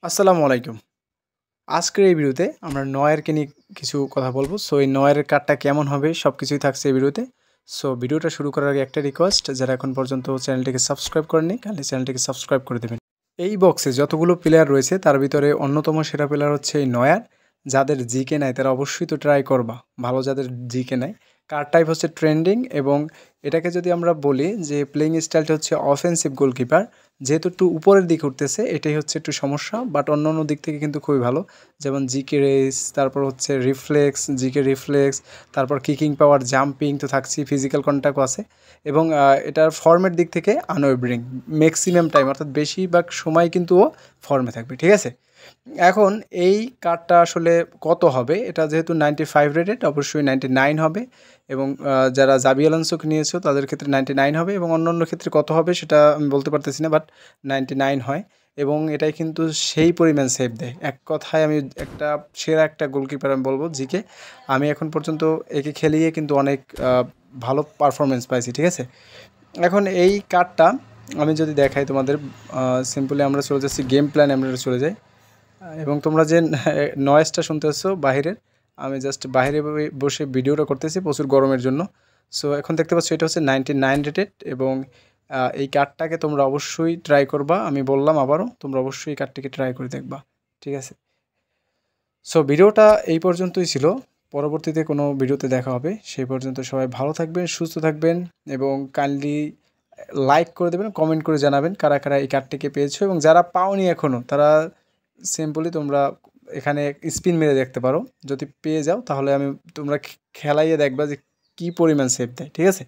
আসসালামু আলাইকুম। আজকের এই ভিডিওতে আমরা নয়েরকে নিয়ে কিছু কথা বলবো। সো এই নয়ের কার্ডটা কেমন হবে সবকিছুই থাকছে এই ভিডিওতে। সো ভিডিওটা শুরু করার আগে একটা রিকোয়েস্ট, যারা এখন পর্যন্ত চ্যানেলটিকে সাবস্ক্রাইব করেননি কাইন্ডলি চ্যানেলটিকে সাবস্ক্রাইব করে দেবেন। এই বক্সে যতগুলো প্লেয়ার রয়েছে তার ভিতরে অন্যতম সেরা প্লেয়ার হচ্ছে এই নয়ার। যাদের জিকে নাই তারা অবশ্যই তো ট্রাই করবা। ভালো যাদের জিকে নাই। কার্ড টাইপ হচ্ছে ট্রেন্ডিং এবং এটাকে যদি আমরা বলি যে প্লেইং স্টাইলটা হচ্ছে অফেন্সিভ গোলকিপার। যেহেতু একটু উপরের দিকে উঠতেছে এটাই হচ্ছে একটু সমস্যা, বাট অন্য দিক থেকে কিন্তু খুবই ভালো। যেমন জিকে রেস, তারপর হচ্ছে রিফ্লেক্স, জিকে রিফ্লেক্স, তারপর কিকিং পাওয়ার, জাম্পিং তো থাকছেই, ফিজিক্যাল কন্ট্যাক্টও আছে এবং এটার ফর্মের দিক থেকে আনওয়েভারিং ম্যাক্সিমাম টাইম অর্থাৎ বেশিরভাগ সময় কিন্তু ও ফর্মে থাকবে, ঠিক আছে। এখন এই কার্ডটা আসলে কত হবে, এটা যেহেতু 95 রেটেড অবশ্যই 99 হবে এবং যারা জাবি আলোনসোকে নিয়েছো তাদের ক্ষেত্রে 99 হবে এবং অন্য ক্ষেত্রে কত হবে সেটা আমি বলতে পারতেছি না, বাট 99 হয় এবং এটাই কিন্তু সেই পরিমাণ সেভ দেয়। এক কথায় আমি একটা সেরা একটা গোলকিপার আমি বলবো জিকে। আমি এখন পর্যন্ত একে খেলিয়ে কিন্তু অনেক ভালো পারফরমেন্স পাইছি, ঠিক আছে। এখন এই কার্ডটা আমি যদি দেখাই তোমাদের, সিম্পলি আমরা চলে যাচ্ছি গেম প্ল্যান, আমরা চলে যাই এবং তোমরা যে নয়েজটা শুনতেছো বাহিরের, আমি জাস্ট বাইরে বসে ভিডিওটা করতেছি প্রচুর গরমের জন্য। সো এখন দেখতে পাচ্ছ এটা হচ্ছে 99 রেটেড এবং এই কার্ডটাকে তোমরা অবশ্যই ট্রাই করবা। আমি বললাম আবারও, তোমরা অবশ্যই এই কার্ডটিকে ট্রাই করে দেখবা, ঠিক আছে। সো ভিডিওটা এই পর্যন্তই ছিল। পরবর্তীতে কোনো ভিডিওতে দেখা হবে। সেই পর্যন্ত সবাই ভালো থাকবেন, সুস্থ থাকবেন এবং কাইন্ডলি লাইক করে দেবেন, কমেন্ট করে জানাবেন কারা কারা এই কার্ডটিকে পেয়েছো এবং যারা পাওনি এখনও তারা সিম্পলি তোমরা এখানে স্পিন মেরে দেখতে পারো। যদি পেয়ে যাও তাহলে তোমরা খেলাইয়ে দেখবা যে কী পরিমাণ সেভ দেয়, ঠিক আছে।